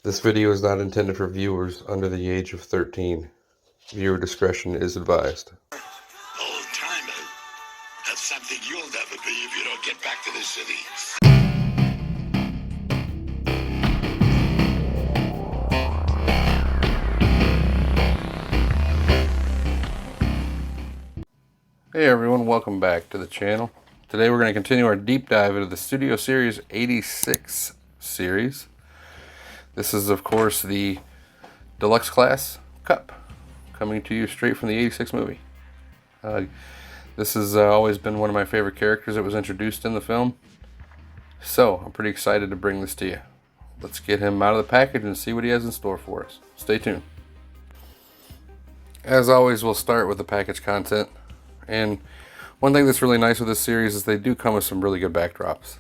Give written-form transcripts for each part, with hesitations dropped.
This video is not intended for viewers under the age of 13. Viewer discretion is advised. Old timer. That's something you'll never be if you don't get back to the city. Hey everyone, welcome back to the channel. Today we're going to continue our deep dive into the Studio Series 86 series. This is of course the Deluxe Class Cup, coming to you straight from the 86 movie. This has always been one of my favorite characters that was introduced in the film. So I'm pretty excited to bring this to you. Let's get him out of the package and see what he has in store for us. Stay tuned. As always, we'll start with the package content. And one thing that's really nice with this series is they do come with some really good backdrops.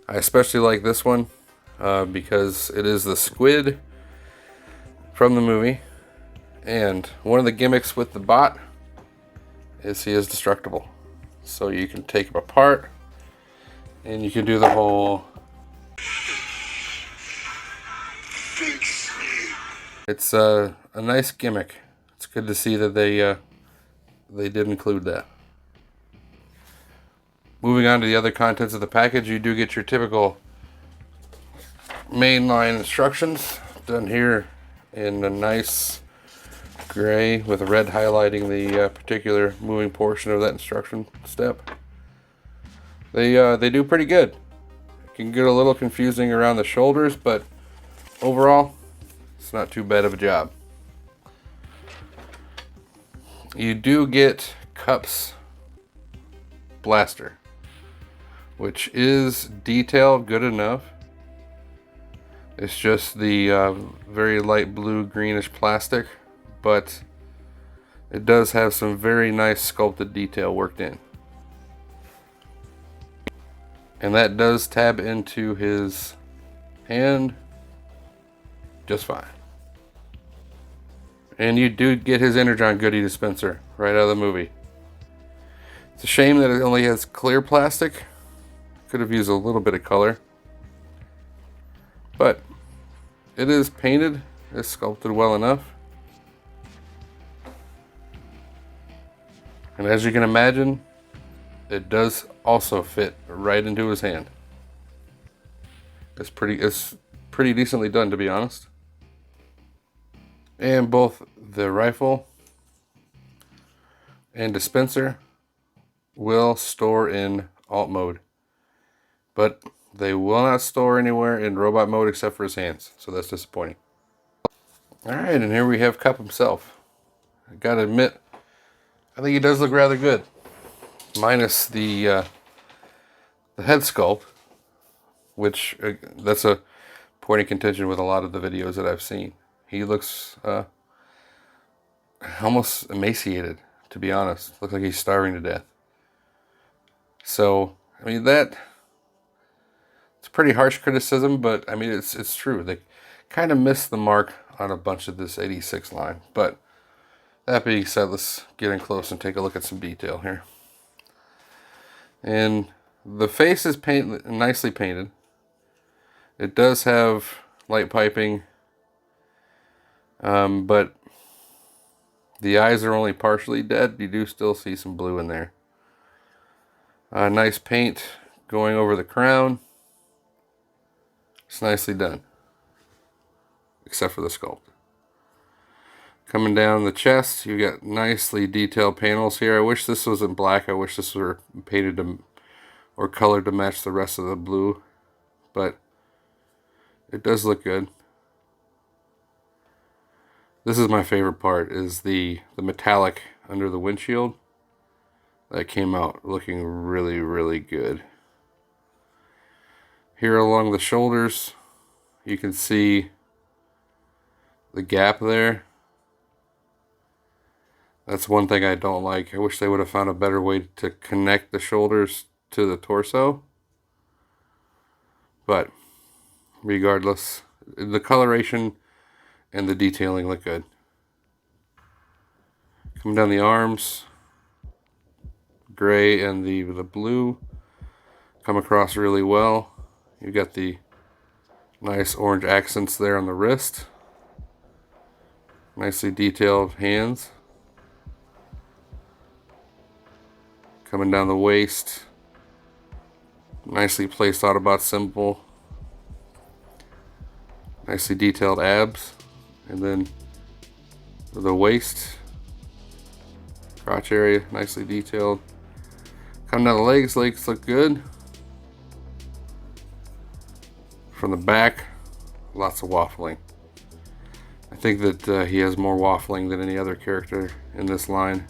I especially like this one because it is the squid from the movie. And one of the gimmicks with the bot is he is destructible. So you can take him apart and you can do the whole... It's a nice gimmick. It's good to see that they did include that. Moving on to the other contents of the package, you do get your typical mainline instructions done here in a nice gray with red highlighting the particular moving portion of that instruction step. They do pretty good. It can get a little confusing around the shoulders, but overall, it's not too bad of a job. You do get Cup's blaster, which is detailed good enough. It's just the very light blue greenish plastic, but it does have some very nice sculpted detail worked in. And that does tab into his hand just fine. And you do get his Energon goodie dispenser right out of the movie. It's a shame that it only has clear plastic. Could have used a little bit of color. But it is painted. It's sculpted well enough. And as you can imagine, it does also fit right into his hand. It's pretty decently done, to be honest. And both the rifle and dispenser will store in alt mode, but they will not store anywhere in robot mode except for his hands, so that's disappointing. Alright, and here we have Cup himself. I gotta admit, I think he does look rather good, minus the head sculpt, which that's a point of contention with a lot of the videos that I've seen. He looks almost emaciated, to be honest. Looks like he's starving to death. So, I mean, it's a pretty harsh criticism, but I mean, it's true. They kind of missed the mark on a bunch of this 86 line. But that being said, let's get in close and take a look at some detail here. And the face is nicely painted. It does have light piping, but the eyes are only partially dead. You do still see some blue in there. Nice paint going over the crown. It's nicely done, except for the sculpt. Coming down the chest, you got nicely detailed panels here. I wish this was in black. I wish this were painted or colored to match the rest of the blue, but it does look good. This is my favorite part, is the metallic under the windshield. That came out looking really, really good. Here along the shoulders, you can see the gap there. That's one thing I don't like. I wish they would have found a better way to connect the shoulders to the torso. But regardless, the coloration and the detailing look good. Coming down the arms, gray and the blue come across really well. You got the Nice orange accents there on the wrist. Nicely detailed hands. Coming down the waist. Nicely placed Autobot symbol. Nicely detailed abs. And then the waist. Crotch area, nicely detailed. Coming down the legs look good. From the back, lots of waffling. I think that he has more waffling than any other character in this line.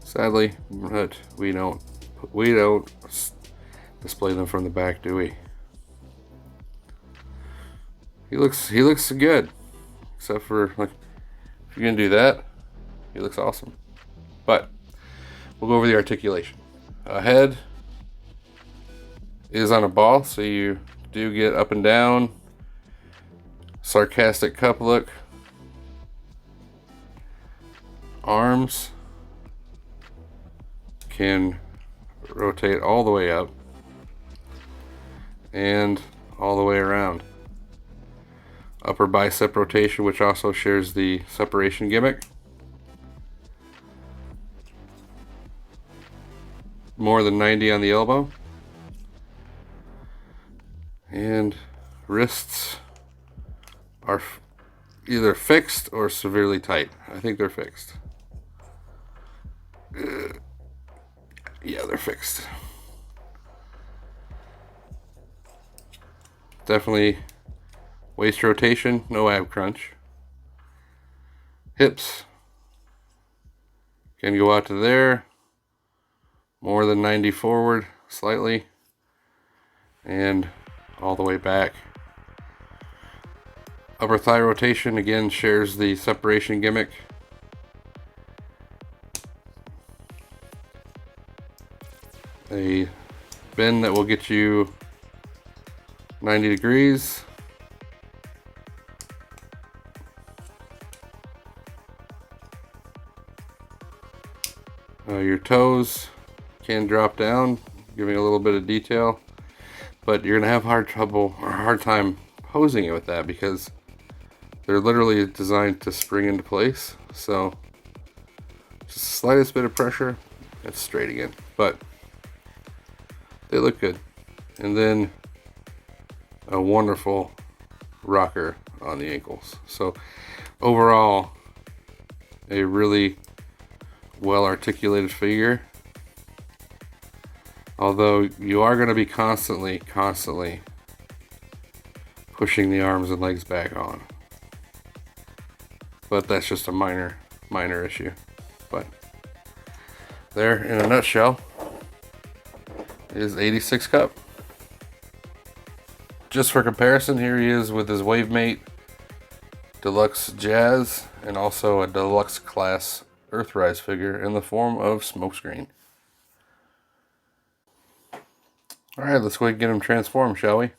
Sadly, but we don't display them from the back, do we? He looks good, except for, like, if you're gonna do that, he looks awesome. But we'll go over the articulation. Head is on a ball, so you do get up and down, sarcastic cup look. Arms can rotate all the way up and all the way around. Upper bicep rotation, which also shares the separation gimmick. More than 90 on the elbow. And wrists are either fixed or severely tight. I think they're fixed. Yeah, they're fixed. Definitely waist rotation, no ab crunch. Hips can go out to there. More than 90 forward, slightly. And all the way back. Upper thigh rotation again shares the separation gimmick. A bend that will get you 90 degrees. Your toes can drop down, giving a little bit of detail, but you're gonna have hard time posing it with that because they're literally designed to spring into place. So just the slightest bit of pressure, it's straight again. But they look good. And then a wonderful rocker on the ankles. So overall, a really well articulated figure. Although you are going to be constantly pushing the arms and legs back on. But that's just a minor issue. But there, in a nutshell, is 86 Cup. Just for comparison, here he is with his Wavemate Deluxe Jazz and also a Deluxe Class Earthrise figure in the form of Smokescreen. Alright, let's go ahead and get him transformed, shall we?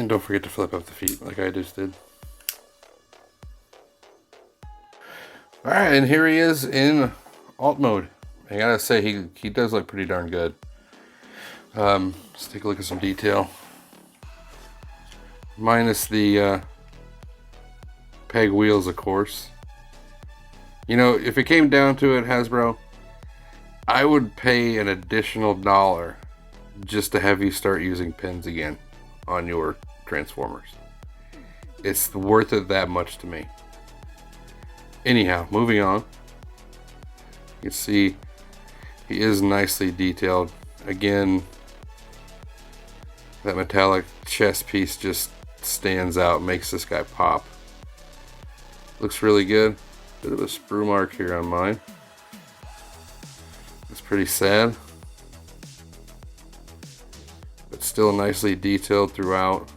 And don't forget to flip up the feet like I just did. Alright, and here he is in alt mode. I gotta say, he does look pretty darn good. Let's take a look at some detail. Minus the peg wheels, of course. You know, if it came down to it, Hasbro, I would pay an additional $1 just to have you start using pins again on your Transformers. It's worth it that much to me. Anyhow, moving on. You can see he is nicely detailed. Again, that metallic chest piece just stands out, makes this guy pop. Looks really good. Bit of a sprue mark here on mine. It's pretty sad, but still nicely detailed throughout,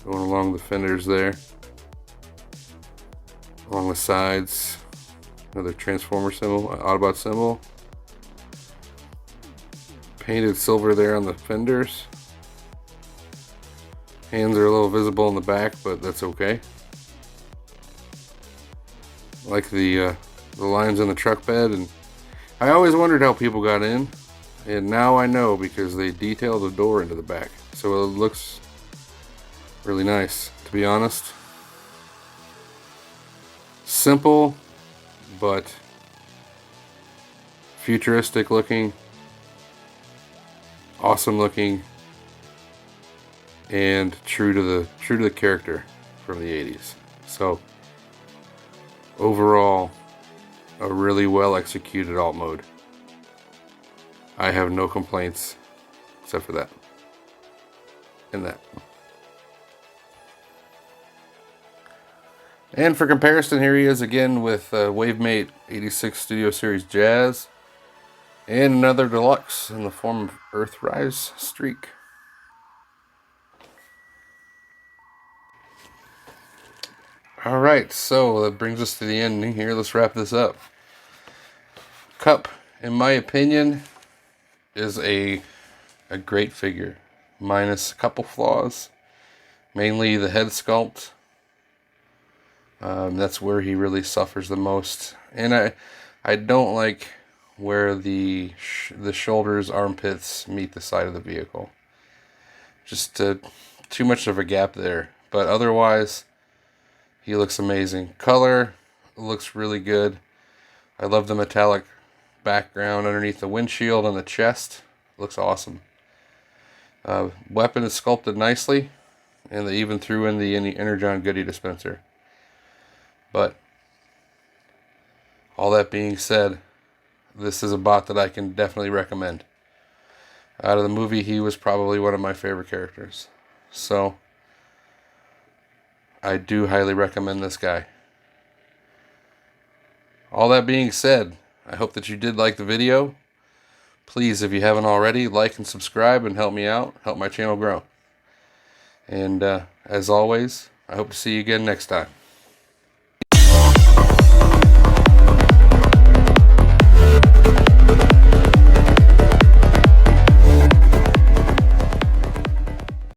going along the fenders there, along the sides. Another Transformer symbol, Autobot symbol. Painted silver there on the fenders. Hands are a little visible in the back, but that's okay. I like the lines on the truck bed, and I always wondered how people got in, and now I know because they detailed the door into the back, so it looks really nice, to be honest. Simple, but futuristic looking, awesome looking, and true to the character from the 80s. So overall, a really well executed alt mode. I have no complaints except for that and that. And for comparison, here he is again with Wavemate 86 Studio Series Jazz and another deluxe in the form of Earthrise Streak. Alright, so that brings us to the ending here. Let's wrap this up. Cup, in my opinion, is a great figure, minus a couple flaws, mainly the head sculpt. That's where he really suffers the most, and I don't like where the shoulders, armpits meet the side of the vehicle. Just too much of a gap there, but otherwise he looks amazing. Color looks really good. I love the metallic background underneath the windshield and the chest. Looks awesome. Weapon is sculpted nicely, and they even threw in the Energon goodie dispenser. But all that being said, this is a bot that I can definitely recommend. Out of the movie, he was probably one of my favorite characters. So I do highly recommend this guy. All that being said, I hope that you did like the video. Please, if you haven't already, like and subscribe and help me out, help my channel grow. And as always, I hope to see you again next time.